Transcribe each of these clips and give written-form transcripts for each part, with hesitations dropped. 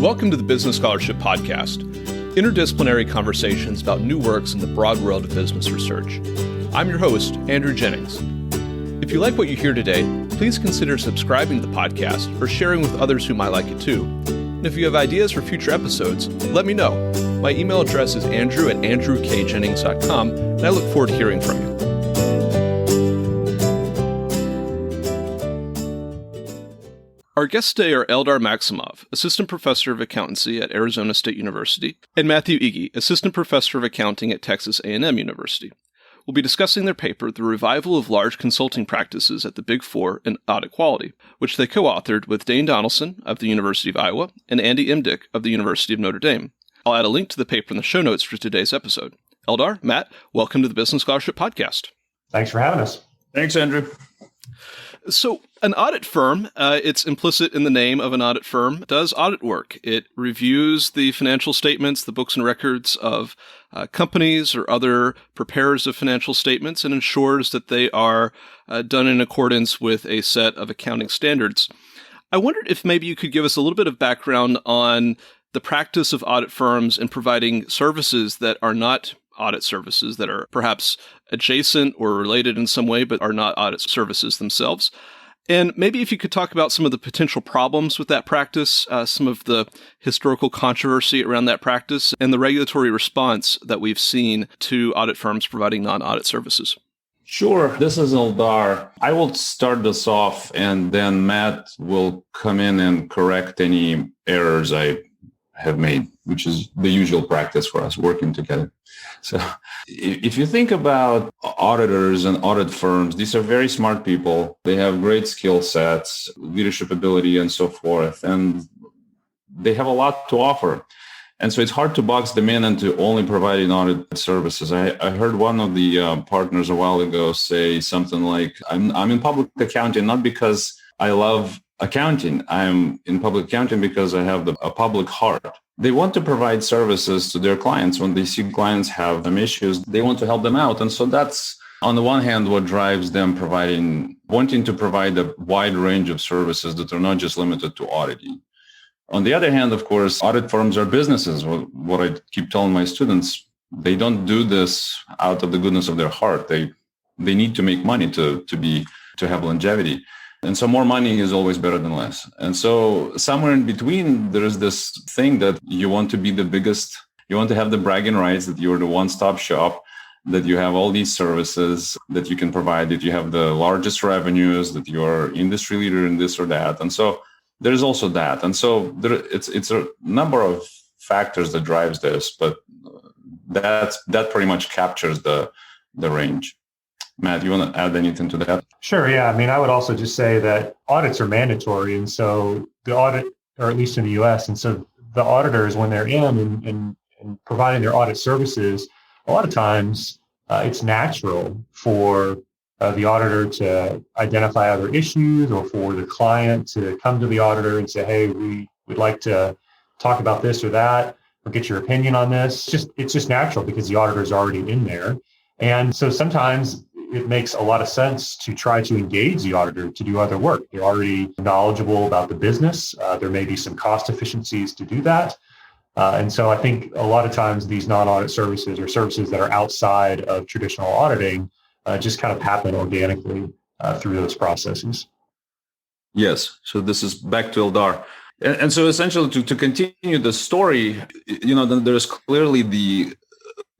Welcome to the Business Scholarship Podcast, interdisciplinary conversations about new works in the broad world of business research. I'm your host, Andrew Jennings. If you like what you hear today, please consider subscribing to the podcast or sharing with others who might like it too. And if you have ideas for future episodes, let me know. My email address is andrew@andrewkjennings.com, and I look forward to hearing from you. Our guests today are Eldar Maksymov, Assistant Professor of Accountancy at Arizona State University, and Matthew Iggy, Assistant Professor of Accounting at Texas A&M University. We'll be discussing their paper, The Revival of Large Consulting Practices at the Big Four in Audit Quality, which they co-authored with Dane Donaldson of the University of Iowa and Andy Imdick of the University of Notre Dame. I'll add a link to the paper in the show notes for today's episode. Eldar, Matt, welcome to the Business Scholarship Podcast. Thanks for having us. Thanks, Andrew. So an audit firm, it's implicit in the name of an audit firm, does audit work. It reviews the financial statements, the books and records of companies or other preparers of financial statements, and ensures that they are done in accordance with a set of accounting standards. I wondered if maybe you could give us a little bit of background on the practice of audit firms in providing services that are not audit services, that are perhaps adjacent or related in some way, but are not audit services themselves. And maybe if you could talk about some of the potential problems with that practice, some of the historical controversy around that practice, and the regulatory response that we've seen to audit firms providing non-audit services. Sure. This is Eldar. I will start this off, and then Matt will come in and correct any errors I have made, which is the usual practice for us working together. So if you think about auditors and audit firms, these are very smart people. They have great skill sets, leadership ability, and so forth. And they have a lot to offer. And so it's hard to box them in into only providing audit services. I heard one of the partners a while ago say something like, I'm in public accounting not because I love accounting. I'm in public accounting because I have a public heart. They want to provide services to their clients. When they see clients have some issues, they want to help them out. And so that's, on the one hand, what drives them wanting to provide a wide range of services that are not just limited to auditing. On the other hand, of course, audit firms are businesses. What I keep telling my students, they don't do this out of the goodness of their heart. They need to make money to have longevity. And so more money is always better than less. And so somewhere in between, there is this thing that you want to be the biggest, you want to have the bragging rights that you're the one-stop shop, that you have all these services that you can provide, that you have the largest revenues, that you're industry leader in this or that. And so there's also that. And so it's a number of factors that drives this, but that pretty much captures the range. Matt, you want to add anything to that? Sure. Yeah. I mean, I would also just say that audits are mandatory. And so the audit, or at least in the US, and so the auditors, when they're in and providing their audit services, a lot of times it's natural for the auditor to identify other issues or for the client to come to the auditor and say, hey, we'd like to talk about this or that or get your opinion on this. It's just natural because the auditor is already in there. And so sometimes it makes a lot of sense to try to engage the auditor to do other work. They're already knowledgeable about the business. There may be some cost efficiencies to do that. And so I think a lot of times these non-audit services or services that are outside of traditional auditing just kind of happen organically through those processes. Yes. So this is back to Eldar. And so essentially to continue the story, there's clearly the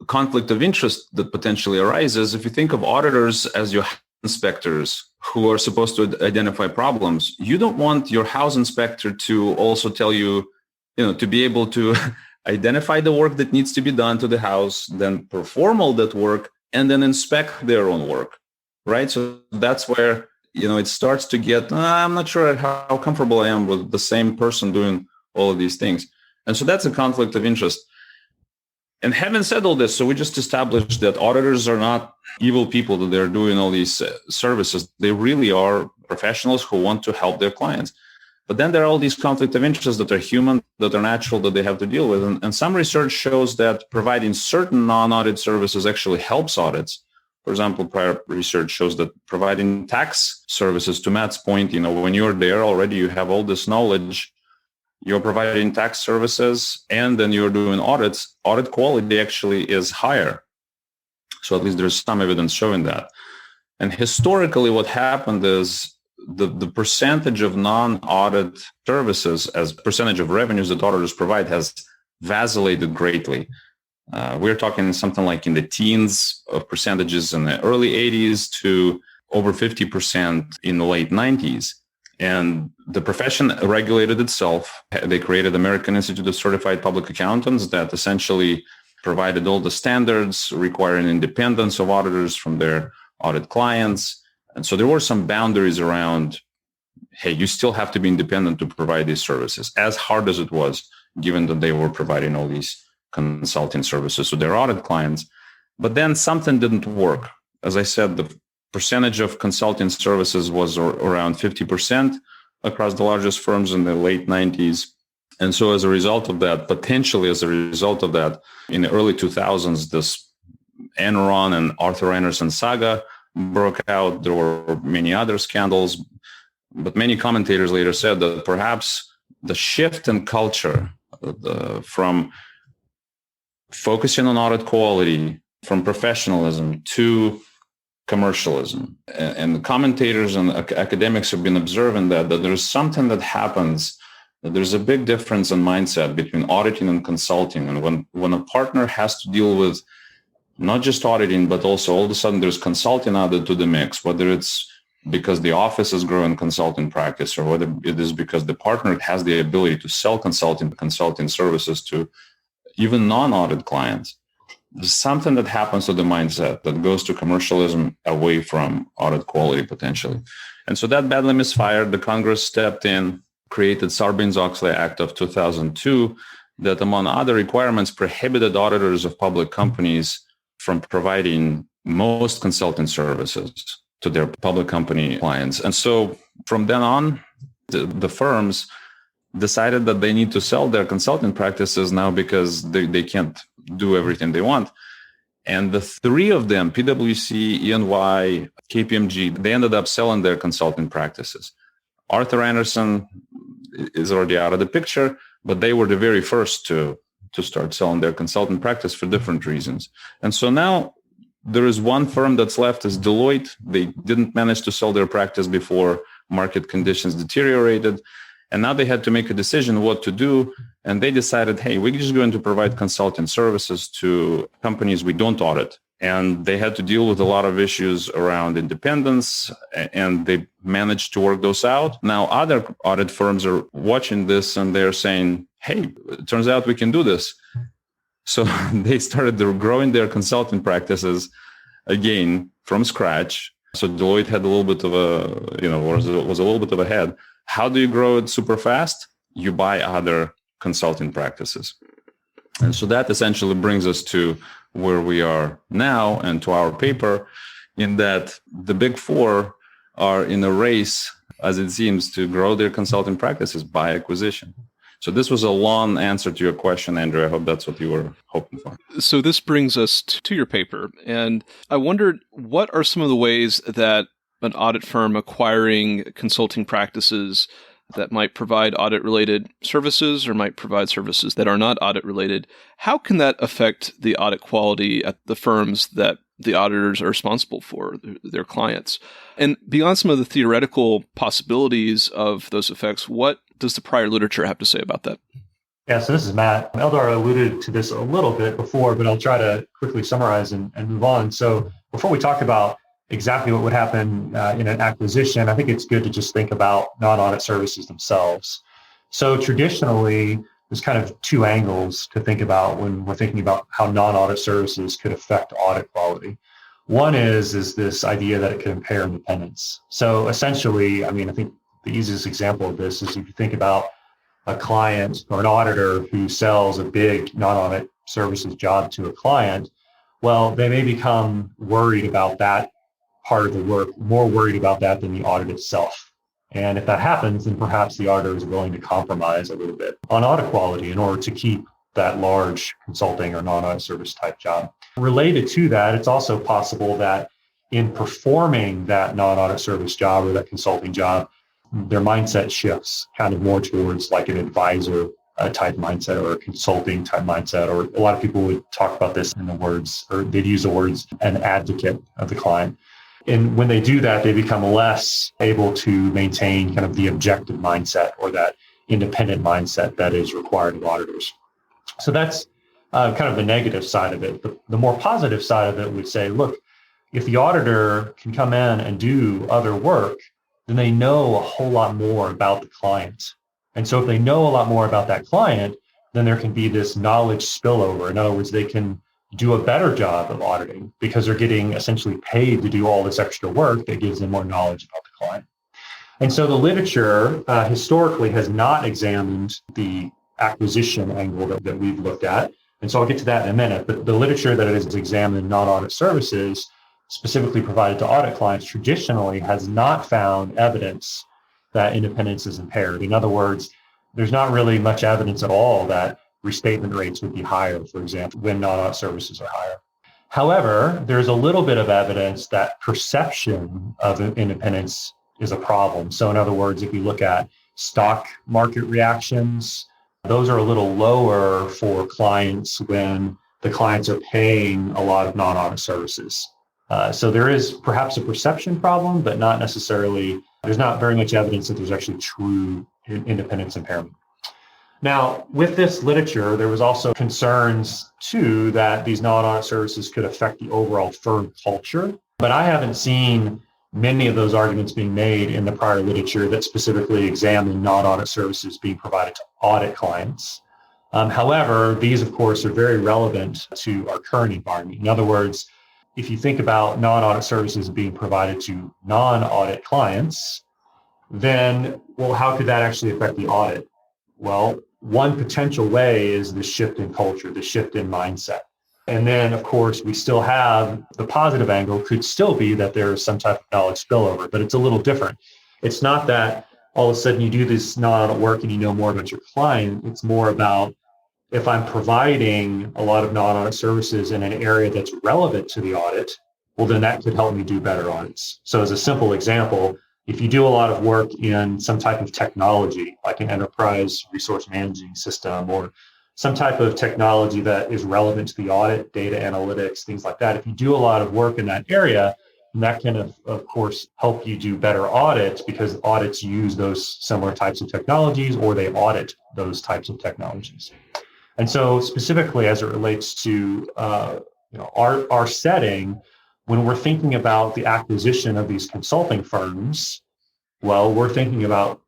conflict of interest that potentially arises. If you think of auditors as your inspectors who are supposed to identify problems, you don't want your house inspector to also tell you, to be able to identify the work that needs to be done to the house, then perform all that work, and then inspect their own work, right? So that's where, it starts to get, I'm not sure how comfortable I am with the same person doing all of these things. And so that's a conflict of interest. And having said all this, so we just established that auditors are not evil people, that they're doing all these services. They really are professionals who want to help their clients. But then there are all these conflict of interest that are human, that are natural, that they have to deal with. And some research shows that providing certain non-audit services actually helps audits. For example, prior research shows that providing tax services, to Matt's point, when you're there already, you have all this knowledge. you're providing tax services, and then you're doing audits, audit quality actually is higher. So at least there's some evidence showing that. And historically, what happened is the percentage of non-audit services as percentage of revenues that auditors provide has vacillated greatly. We're talking something like in the teens of percentages in the early 80s to over 50% in the late 90s. And the profession regulated itself. They created American Institute of Certified Public Accountants that essentially provided all the standards requiring independence of auditors from their audit clients. And so there were some boundaries around, hey, you still have to be independent to provide these services, as hard as it was, given that they were providing all these consulting services to their audit clients. But then something didn't work. As I said, the percentage of consulting services was around 50% across the largest firms in the late 90s. And so as a result of that, potentially as a result of that, in the early 2000s, this Enron and Arthur Andersen saga broke out. There were many other scandals, but many commentators later said that perhaps the shift in culture from focusing on audit quality, from professionalism to commercialism. And the commentators and academics have been observing that there's something that happens, that there's a big difference in mindset between auditing and consulting. And when a partner has to deal with not just auditing, but also all of a sudden there's consulting added to the mix, whether it's because the office is growing consulting practice or whether it is because the partner has the ability to sell consulting services to even non-audit clients. There's something that happens to the mindset that goes to commercialism away from audit quality potentially. And so that badly misfired. The Congress stepped in, created Sarbanes-Oxley Act of 2002 that, among other requirements, prohibited auditors of public companies from providing most consulting services to their public company clients. And so from then on, the firms decided that they need to sell their consulting practices now because they can't do everything they want. And the three of them, PwC, EY, KPMG, they ended up selling their consulting practices. Arthur Andersen is already out of the picture, but they were the very first to start selling their consulting practice for different reasons. And so now there is one firm that's left is Deloitte. They didn't manage to sell their practice before market conditions deteriorated. And now they had to make a decision what to do. And they decided, hey, we're just going to provide consulting services to companies we don't audit. And they had to deal with a lot of issues around independence, and they managed to work those out. Now, other audit firms are watching this and they're saying, hey, it turns out we can do this. So they started growing their consulting practices again from scratch. So Deloitte had a little bit of was a little bit of a head. How do you grow it super fast? You buy other consulting practices. And so that essentially brings us to where we are now and to our paper, in that the big four are in a race, as it seems, to grow their consulting practices by acquisition. So this was a long answer to your question, Andrew. I hope that's what you were hoping for. So this brings us to your paper. And I wondered, what are some of the ways that an audit firm acquiring consulting practices that might provide audit-related services or might provide services that are not audit-related, how can that affect the audit quality at the firms that the auditors are responsible for, their clients? And beyond some of the theoretical possibilities of those effects, what does the prior literature have to say about that? Yeah, so this is Matt. Eldar alluded to this a little bit before, but I'll try to quickly summarize and move on. So before we talk about exactly what would happen in an acquisition, I think it's good to just think about non-audit services themselves. So traditionally, there's kind of two angles to think about when we're thinking about how non-audit services could affect audit quality. One is this idea that it could impair independence. So essentially, I think the easiest example of this is if you think about a client or an auditor who sells a big non-audit services job to a client, well, they may become worried about that part of the work, more worried about that than the audit itself. And if that happens, then perhaps the auditor is willing to compromise a little bit on audit quality in order to keep that large consulting or non-audit service type job. Related to that, it's also possible that in performing that non-audit service job or that consulting job, their mindset shifts kind of more towards like an advisor type mindset or a consulting type mindset, or a lot of people would talk about this in the words, or they'd use the words, an advocate of the client. And when they do that, they become less able to maintain kind of the objective mindset or that independent mindset that is required of auditors. So that's kind of the negative side of it. The more positive side of it would say, look, if the auditor can come in and do other work, then they know a whole lot more about the client. And so if they know a lot more about that client, then there can be this knowledge spillover. In other words, they can do a better job of auditing because they're getting essentially paid to do all this extra work that gives them more knowledge about the client. And so the literature historically has not examined the acquisition angle that we've looked at. And so I'll get to that in a minute. But the literature that has examined non-audit services specifically provided to audit clients traditionally has not found evidence that independence is impaired. In other words, there's not really much evidence at all that restatement rates would be higher, for example, when non-audit services are higher. However, there's a little bit of evidence that perception of independence is a problem. So in other words, if you look at stock market reactions, those are a little lower for clients when the clients are paying a lot of non-audit services. So there is perhaps a perception problem, but not necessarily, there's not very much evidence that there's actually true independence impairment. Now, with this literature, there was also concerns too that these non-audit services could affect the overall firm culture, but I haven't seen many of those arguments being made in the prior literature that specifically examine non-audit services being provided to audit clients. However, these, of course, are very relevant to our current environment. In other words, if you think about non-audit services being provided to non-audit clients, then, well, how could that actually affect the audit? Well, one potential way is the shift in culture, the shift in mindset. And then, of course, we still have the positive angle could still be that there is some type of knowledge spillover, but it's a little different. It's not that all of a sudden you do this non-audit work and you know more about your client. It's more about if I'm providing a lot of non-audit services in an area that's relevant to the audit, well, then that could help me do better audits. So as a simple example, if you do a lot of work in some type of technology, like an enterprise resource managing system or some type of technology that is relevant to the audit, data analytics, things like that, if you do a lot of work in that area, that can, of course, help you do better audits because audits use those similar types of technologies or they audit those types of technologies. And so specifically as it relates to our setting, when we're thinking about the acquisition of these consulting firms, well, we're thinking about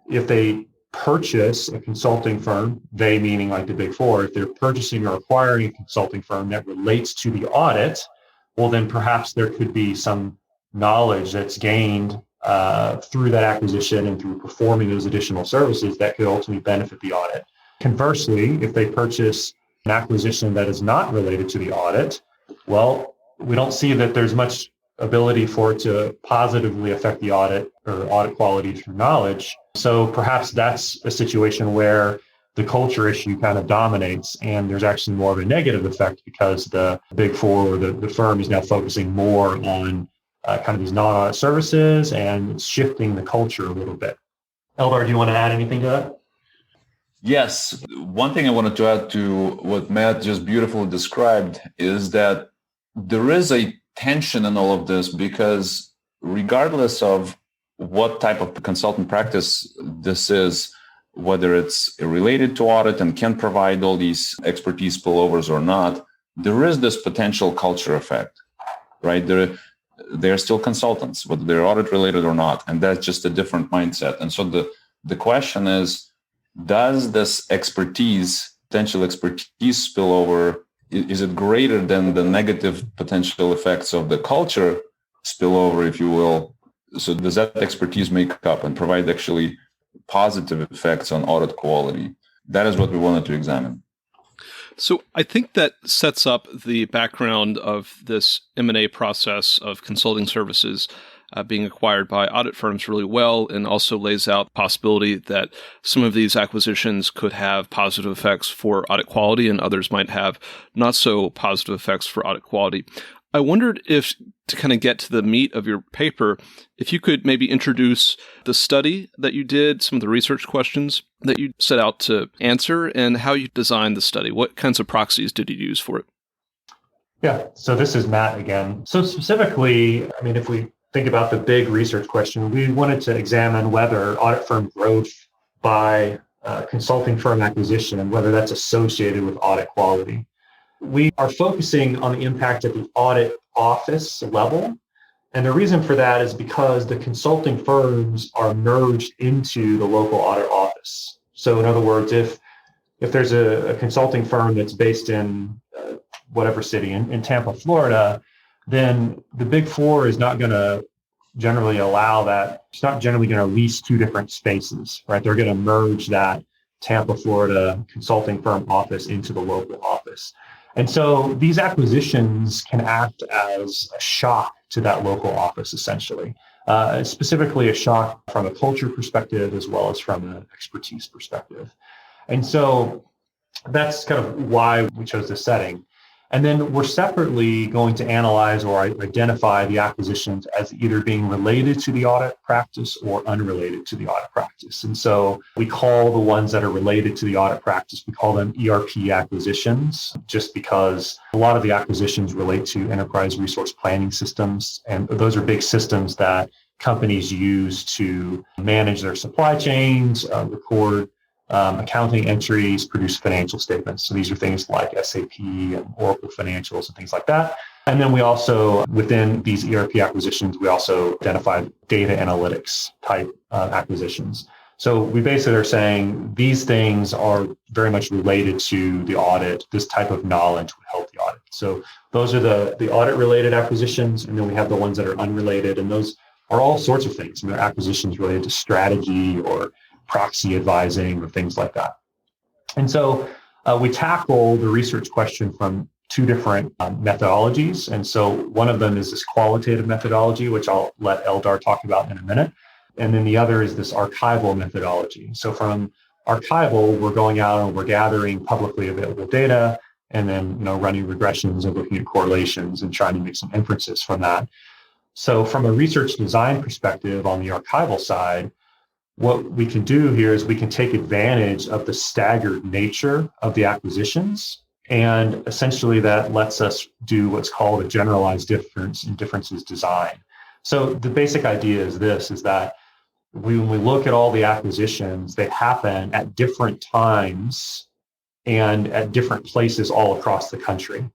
if they purchase a consulting firm, they meaning like the Big Four, if they're purchasing or acquiring a consulting firm that relates to the audit, well, then perhaps there could be some knowledge that's gained through that acquisition and through performing those additional services that could ultimately benefit the audit. Conversely, if they purchase an acquisition that is not related to the audit, well, we don't see that there's much ability for it to positively affect the audit or audit quality through knowledge. So perhaps that's a situation where the culture issue kind of dominates and there's actually more of a negative effect because the Big Four or the firm is now focusing more on kind of these non-audit services and shifting the culture a little bit. Eldar, do you want to add anything to that? Yes. One thing I wanted to add to what Matt just beautifully described is that there is a tension in all of this because regardless of what type of consultant practice this is, whether it's related to audit and can provide all these expertise spillovers or not, there is this potential culture effect, right? They're still consultants, whether they're audit related or not, and that's just a different mindset. And so the question is, does this potential expertise spillover, is it greater than the negative potential effects of the culture spillover, if you will? So does that expertise make up and provide actually positive effects on audit quality? That is what we wanted to examine. So I think that sets up the background of this M&A process of consulting services being acquired by audit firms really well, and also lays out the possibility that some of these acquisitions could have positive effects for audit quality and others might have not so positive effects for audit quality. I wondered if, to kind of get to the meat of your paper, if you could maybe introduce the study that you did, some of the research questions that you set out to answer, and how you designed the study. What kinds of proxies did you use for it? Yeah, so this is Matt again. So specifically, if we think about the big research question, we wanted to examine whether audit firm growth by consulting firm acquisition and whether that's associated with audit quality. We are focusing on the impact at the audit office level. And the reason for that is because the consulting firms are merged into the local audit office. So in other words, if there's a consulting firm that's based in whatever city, in Tampa, Florida, then the Big Four is not going to generally allow that. It's not generally going to lease two different spaces, right? They're going to merge that Tampa, Florida consulting firm office into the local office. And so these acquisitions can act as a shock to that local office, essentially, specifically a shock from a culture perspective as well as from an expertise perspective. And so that's kind of why we chose this setting. And then we're separately going to analyze or identify the acquisitions as either being related to the audit practice or unrelated to the audit practice. And so we call the ones that are related to the audit practice, we call them ERP acquisitions, just because a lot of the acquisitions relate to enterprise resource planning systems. And those are big systems that companies use to manage their supply chains, record accounting entries, produce financial statements. So these are things like SAP and Oracle Financials and things like that. And then we also, within these ERP acquisitions, we also identified data analytics type acquisitions. So we basically are saying these things are very much related to the audit. This type of knowledge would help the audit. So those are the audit-related acquisitions. And then we have the ones that are unrelated. And those are all sorts of things. They're acquisitions related to strategy or proxy advising or things like that. And so we tackle the research question from two different methodologies. And so one of them is this qualitative methodology, which I'll let Eldar talk about in a minute. And then the other is this archival methodology. So from archival, we're going out and we're gathering publicly available data and then running regressions and looking at correlations and trying to make some inferences from that. So from a research design perspective on the archival side, what we can do here is we can take advantage of the staggered nature of the acquisitions. And essentially that lets us do what's called a generalized difference in differences design. So the basic idea is this, is that when we look at all the acquisitions, they happen at different times and at different places all across the country.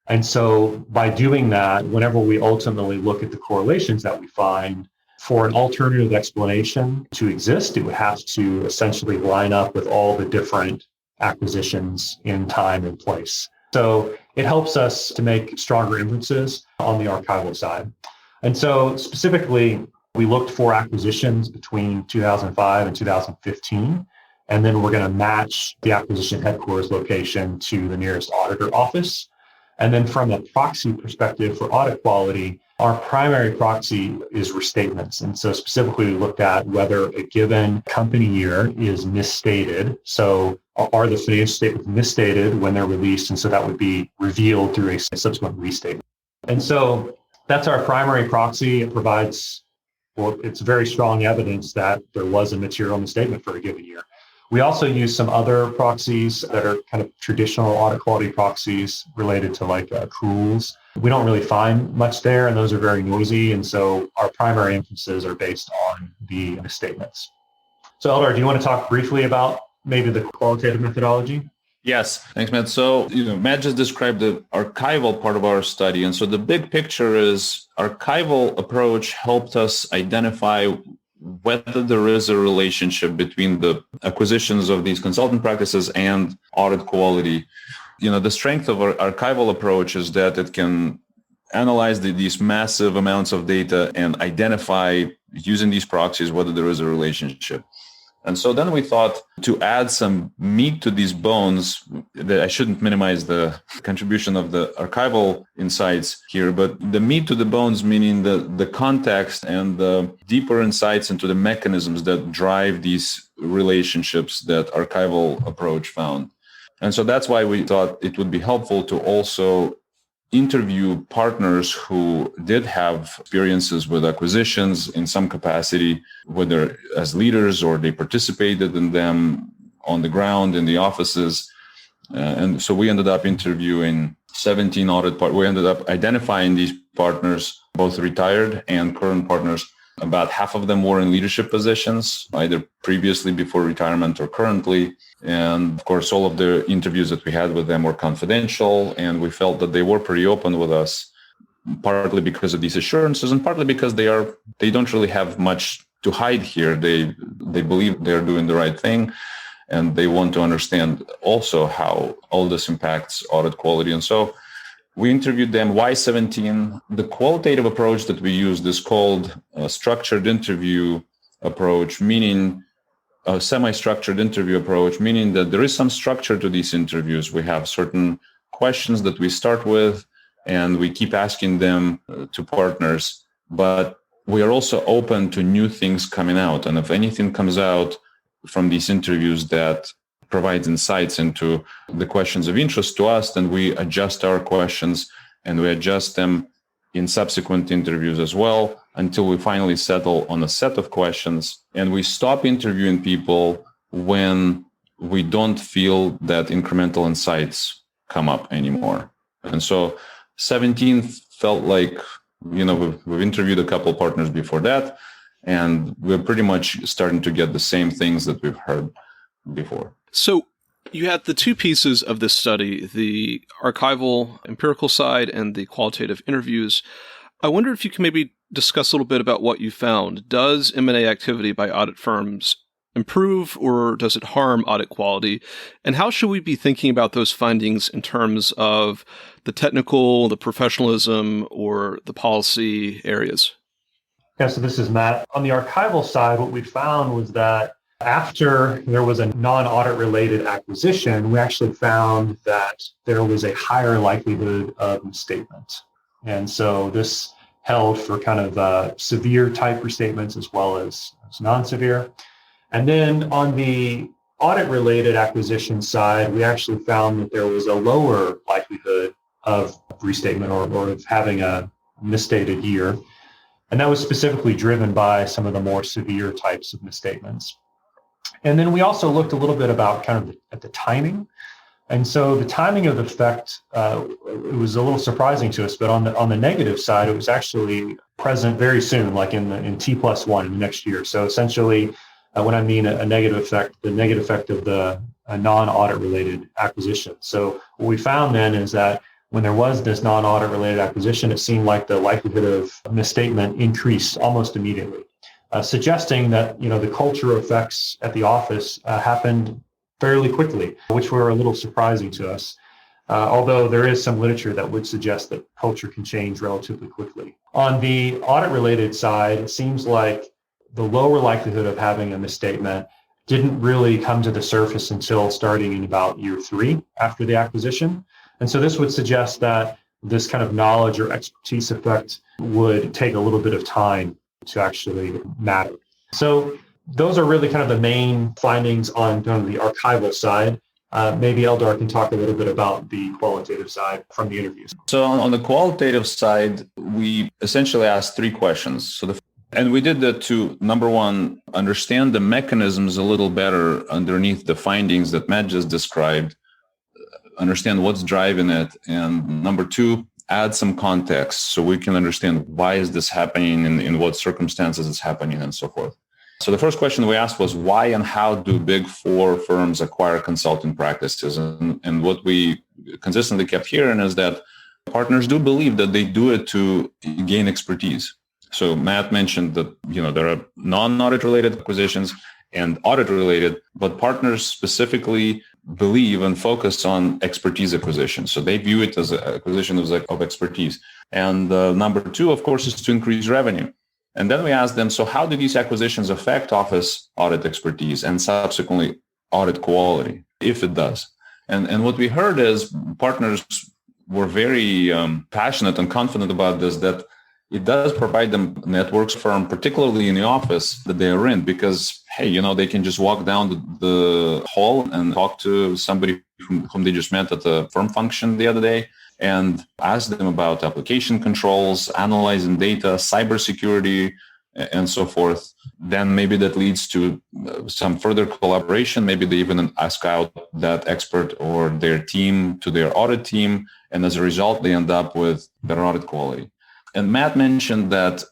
And so by doing that, whenever we ultimately look at the correlations that we find, for an alternative explanation to exist, it would have to essentially line up with all the different acquisitions in time and place. So it helps us to make stronger inferences on the archival side. And so specifically, we looked for acquisitions between 2005 and 2015, and then we're going to match the acquisition headquarters location to the nearest auditor office. And then from a proxy perspective for audit quality, our primary proxy is restatements. And so specifically, we looked at whether a given company year is misstated. So are the financial statements misstated when they're released? And so that would be revealed through a subsequent restatement. And so that's our primary proxy. It provides, it's very strong evidence that there was a material misstatement for a given year. We also use some other proxies that are kind of traditional audit quality proxies related to like accruals. We don't really find much there, and those are very noisy. And so our primary inferences are based on the misstatements. So Eldar, do you want to talk briefly about maybe the qualitative methodology? Yes, thanks, Matt. So, Matt just described the archival part of our study. And so the big picture is archival approach helped us identify whether there is a relationship between the acquisitions of these consultant practices and audit quality. The strength of our archival approach is that it can analyze these massive amounts of data and identify, using these proxies, whether there is a relationship. And so then we thought to add some meat to these bones, that I shouldn't minimize the contribution of the archival insights here, but the meat to the bones, meaning the context and the deeper insights into the mechanisms that drive these relationships that archival approach found. And so that's why we thought it would be helpful to also interview partners who did have experiences with acquisitions in some capacity, whether as leaders or they participated in them on the ground in the offices. And so we ended up interviewing 17 audit partners. We ended up identifying these partners, both retired and current partners. About half of them were in leadership positions, either previously before retirement or currently. And of course, all of the interviews that we had with them were confidential, and we felt that they were pretty open with us, partly because of these assurances and partly because they don't really have much to hide here. They believe they're doing the right thing, and they want to understand also how all this impacts audit quality. And so we interviewed them. Why 17? The qualitative approach that we used is called a structured interview approach, meaning a semi-structured interview approach, meaning that there is some structure to these interviews. We have certain questions that we start with, and we keep asking them to partners, but we are also open to new things coming out. And if anything comes out from these interviews that provides insights into the questions of interest to us, then we adjust our questions and we adjust them in subsequent interviews as well until we finally settle on a set of questions. And we stop interviewing people when we don't feel that incremental insights come up anymore. And so 17 felt like, we've interviewed a couple of partners before that, and we're pretty much starting to get the same things that we've heard before. So you had the two pieces of this study, the archival empirical side and the qualitative interviews. I wonder if you can maybe discuss a little bit about what you found. Does M&A activity by audit firms improve or does it harm audit quality? And how should we be thinking about those findings in terms of the technical, the professionalism, or the policy areas? Yeah, so this is Matt. On the archival side, what we found was that after there was a non-audit related acquisition, we actually found that there was a higher likelihood of misstatement. And so this held for kind of severe type restatements as well as non-severe. And then on the audit related acquisition side, we actually found that there was a lower likelihood of restatement or of having a misstated year. And that was specifically driven by some of the more severe types of misstatements. And then we also looked a little bit about kind of at the timing. And so the timing of the effect, it was a little surprising to us, but on the negative side, it was actually present very soon, like in T+1 in the next year. So essentially, when I mean a negative effect, the negative effect of the non-audit related acquisition. So what we found then is that when there was this non-audit related acquisition, it seemed like the likelihood of misstatement increased almost immediately, suggesting that the culture effects at the office happened fairly quickly, which were a little surprising to us. Although there is some literature that would suggest that culture can change relatively quickly. On the audit related side, it seems like the lower likelihood of having a misstatement didn't really come to the surface until starting in about year 3 after the acquisition. And so this would suggest that this kind of knowledge or expertise effect would take a little bit of time to actually matter. So those are really kind of the main findings on kind of the archival side. Maybe Eldar can talk a little bit about the qualitative side from the interviews. So on the qualitative side, we essentially asked 3 questions. And we did that to, number one, understand the mechanisms a little better underneath the findings that Matt just described, understand what's driving it. And number 2, add some context so we can understand why is this happening and in what circumstances it's happening and so forth. So the first question we asked was why and how do Big 4 firms acquire consulting practices? And what we consistently kept hearing is that partners do believe that they do it to gain expertise. So Matt mentioned that, there are non-audit related acquisitions and audit related, but partners specifically believe and focus on expertise acquisition. So they view it as an acquisition of expertise. And number 2, of course, is to increase revenue. And then we asked them, so how do these acquisitions affect office audit expertise and subsequently audit quality, if it does? And what we heard is partners were very passionate and confident about this, that it does provide them networks firm, particularly in the office that they are in, because, hey, they can just walk down the hall and talk to somebody whom they just met at the firm function the other day. and ask them about application controls, analyzing data, cybersecurity, and so forth. Then maybe that leads to some further collaboration. Maybe they even ask out that expert or their team to their audit team. And as a result, they end up with better audit quality. And Matt mentioned that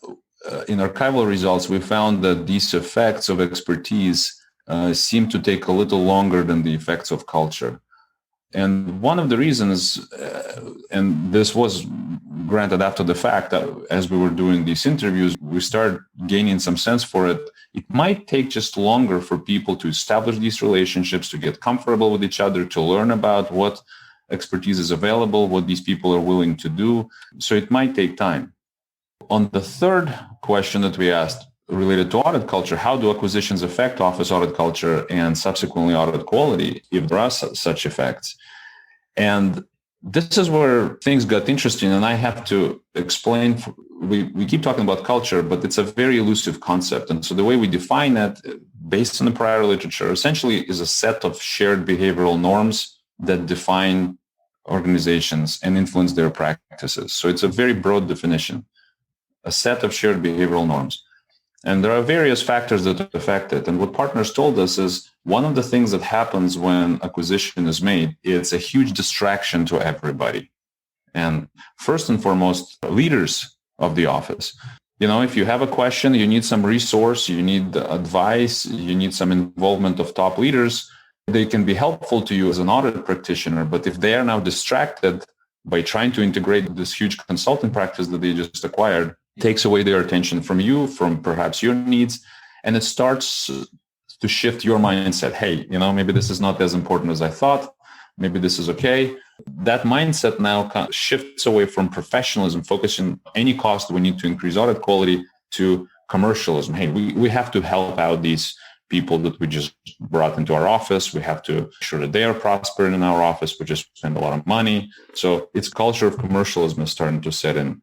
in archival results, we found that these effects of expertise seem to take a little longer than the effects of culture. And one of the reasons, and this was granted after the fact, that as we were doing these interviews, we started gaining some sense for it. It might take just longer for people to establish these relationships, to get comfortable with each other, to learn about what expertise is available, what these people are willing to do. So it might take time. On the third question that we asked, related to audit culture, how do acquisitions affect office audit culture and subsequently audit quality, if there are such effects? And this is where things got interesting. And I have to explain, we keep talking about culture, but it's a very elusive concept. And so the way we define it, based on the prior literature, essentially is a set of shared behavioral norms that define organizations and influence their practices. So it's a very broad definition, a set of shared behavioral norms. And there are various factors that affect it. And what partners told us is one of the things that happens when acquisition is made, it's a huge distraction to everybody. And first and foremost, leaders of the office. You know, if you have a question, you need some resource, you need advice, you need some involvement of top leaders, they can be helpful to you as an audit practitioner. But if they are now distracted by trying to integrate this huge consulting practice that they just acquired, takes away their attention from you, from perhaps your needs, and it starts to shift your mindset. Hey, you know, maybe this is not as important as I thought. Maybe this is okay. That mindset now shifts away from professionalism, focusing any cost we need to increase audit quality, to commercialism. Hey, we have to help out these people that we just brought into our office. We have to make sure that they are prospering in our office. We just spend a lot of money. So it's culture of commercialism is starting to set in.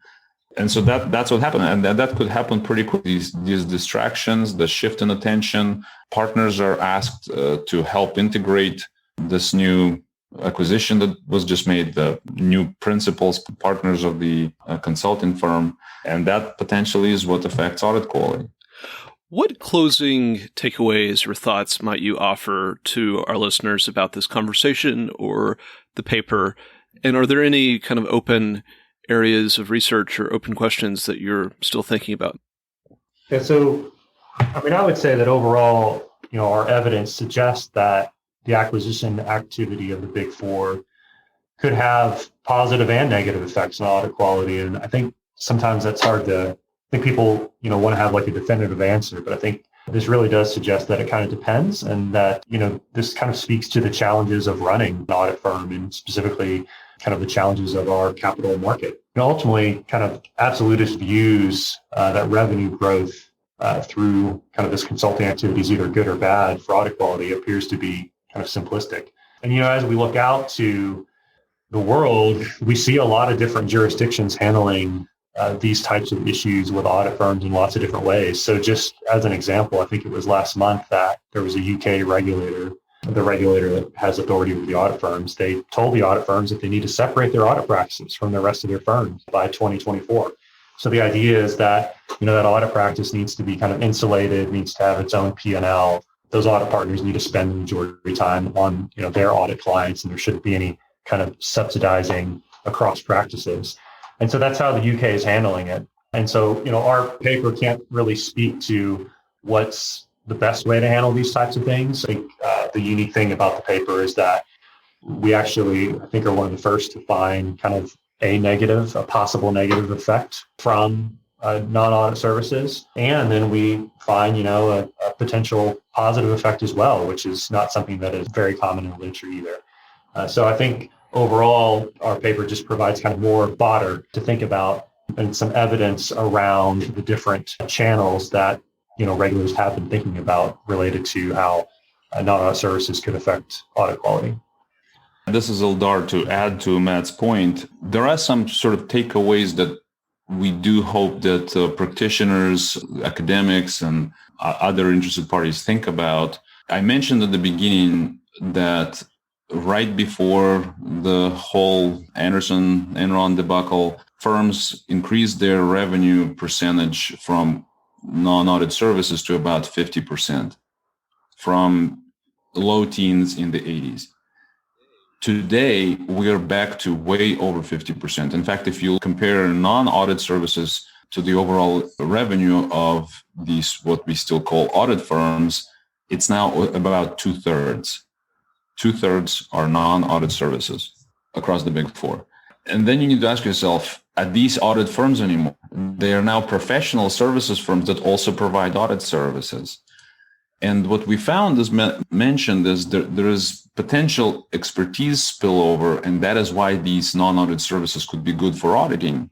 And so that's what happened. And that could happen pretty quickly. These distractions, the shift in attention, partners are asked to help integrate this new acquisition that was just made, the new principals, partners of the consulting firm. And that potentially is what affects audit quality. What closing takeaways or thoughts might you offer to our listeners about this conversation or the paper? And are there any kind of open areas of research or open questions that you're still thinking about? Yeah, so, I would say that overall, our evidence suggests that the acquisition activity of the Big Four could have positive and negative effects on audit quality. And I think sometimes that's hard to, I think people, want to have like a definitive answer, but I think this really does suggest that it kind of depends, and that, this kind of speaks to the challenges of running an audit firm, and specifically kind of the challenges of our capital market. And ultimately, kind of absolutist views that revenue growth through kind of this consulting activity is either good or bad for audit quality appears to be kind of simplistic. And, as we look out to the world, we see a lot of different jurisdictions handling these types of issues with audit firms in lots of different ways. So just as an example, I think it was last month that there was a UK regulator, the regulator that has authority with the audit firms. They told the audit firms that they need to separate their audit practices from the rest of their firms by 2024. So the idea is that, that audit practice needs to be kind of insulated, needs to have its own P&L. Those audit partners need to spend the majority of time on, their audit clients, and there shouldn't be any kind of subsidizing across practices. And so that's how the UK is handling it. And so, our paper can't really speak to what's the best way to handle these types of things. I think the unique thing about the paper is that we actually, I think, are one of the first to find kind of a possible negative effect from non-audit services. And then we find, a potential positive effect as well, which is not something that is very common in the literature either. So I think overall, our paper just provides kind of more fodder to think about and some evidence around the different channels that, regulators have been thinking about related to how non-audit services could affect audit quality. This is Eldar. To add to Matt's point, there are some sort of takeaways that we do hope that practitioners, academics, and other interested parties think about. I mentioned at the beginning that right before the whole Enron debacle, firms increased their revenue percentage from non-audit services to about 50%, from low teens in the 80s. Today, we're back to way over 50%. In fact, if you compare non-audit services to the overall revenue of these, what we still call audit firms, it's now about 2/3. 2/3 are non-audit services across the big four. And then you need to ask yourself, are these audit firms anymore? They are now professional services firms that also provide audit services. And what we found, as mentioned, is there is potential expertise spillover, and that is why these non-audit services could be good for auditing.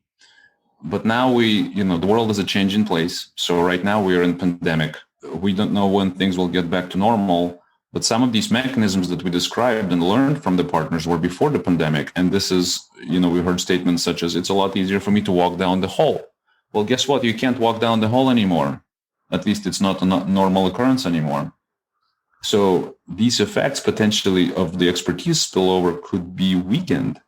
But now the world is a changing place. So right now we are in pandemic. We don't know when things will get back to normal. But some of these mechanisms that we described and learned from the partners were before the pandemic. And this is, we heard statements such as, it's a lot easier for me to walk down the hall. Well, guess what? You can't walk down the hall anymore. At least it's not a normal occurrence anymore. So these effects potentially of the expertise spillover could be weakened.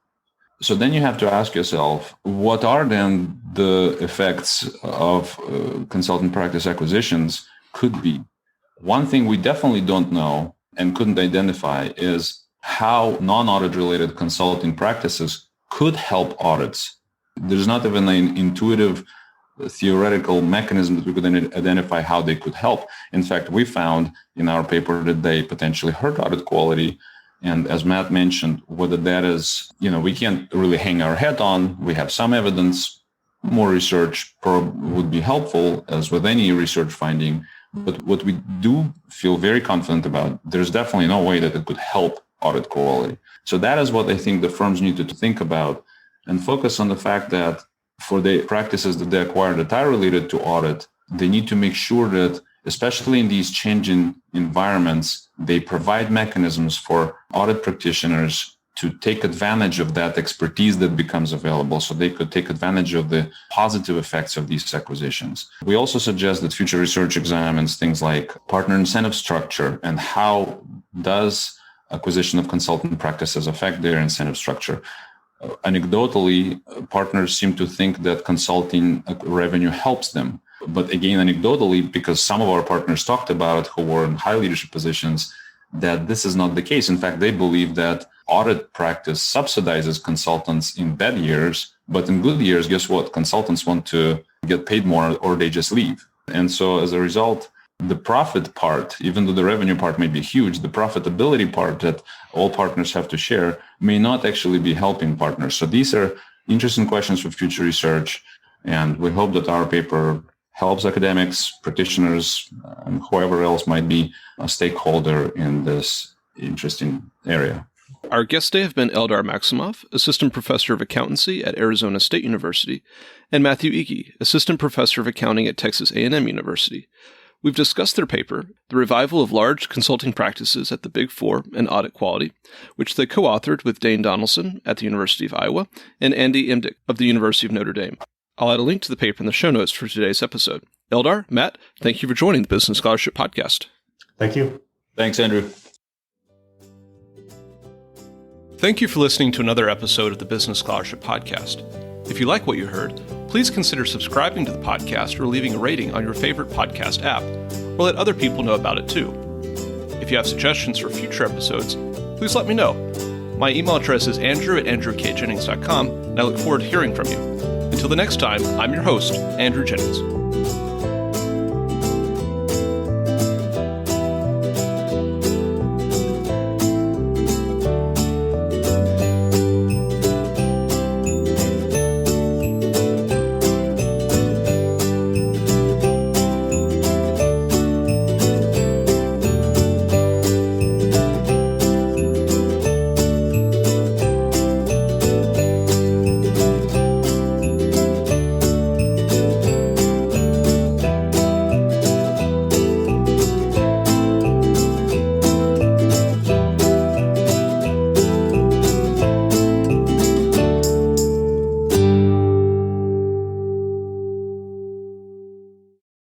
So then you have to ask yourself, what are then the effects of consultant practice acquisitions could be? One thing we definitely don't know and couldn't identify is how non-audit related consulting practices could help audits. There's not even an intuitive theoretical mechanism that we could identify how they could help. In fact, we found in our paper that they potentially hurt audit quality. And as Matt mentioned, whether that is, we can't really hang our hat on. We have some evidence. More research would be helpful, as with any research finding. But what we do feel very confident about, there's definitely no way that it could help audit quality. So that is what I think the firms need to think about and focus on the fact that for the practices that they acquire that are related to audit, they need to make sure that, especially in these changing environments, they provide mechanisms for audit practitioners to take advantage of that expertise that becomes available so they could take advantage of the positive effects of these acquisitions. We also suggest that future research examines things like partner incentive structure and how does acquisition of consultant practices affect their incentive structure. Anecdotally, partners seem to think that consulting revenue helps them. But again, anecdotally, because some of our partners talked about who were in high leadership positions, that this is not the case. In fact, they believe that audit practice subsidizes consultants in bad years, but in good years, guess what? Consultants want to get paid more or they just leave. And so as a result, the profit part, even though the revenue part may be huge, the profitability part that all partners have to share may not actually be helping partners. So these are interesting questions for future research. And we hope that our paper helps academics, practitioners, and whoever else might be a stakeholder in this interesting area. Our guests today have been Eldar Maksymov, Assistant Professor of Accountancy at Arizona State University, and Matthew Iggy, Assistant Professor of Accounting at Texas A&M University. We've discussed their paper, The Revival of Large Consulting Practices at the Big Four and Audit Quality, which they co-authored with Dane Donaldson at the University of Iowa and Andy Imdick of the University of Notre Dame. I'll add a link to the paper in the show notes for today's episode. Eldar, Matt, thank you for joining the Business Scholarship Podcast. Thank you. Thanks, Andrew. Thank you for listening to another episode of the Business Scholarship Podcast. If you like what you heard, please consider subscribing to the podcast or leaving a rating on your favorite podcast app, or let other people know about it too. If you have suggestions for future episodes, please let me know. My email address is andrew@andrewkjennings.com, and I look forward to hearing from you. Until the next time, I'm your host, Andrew Jennings.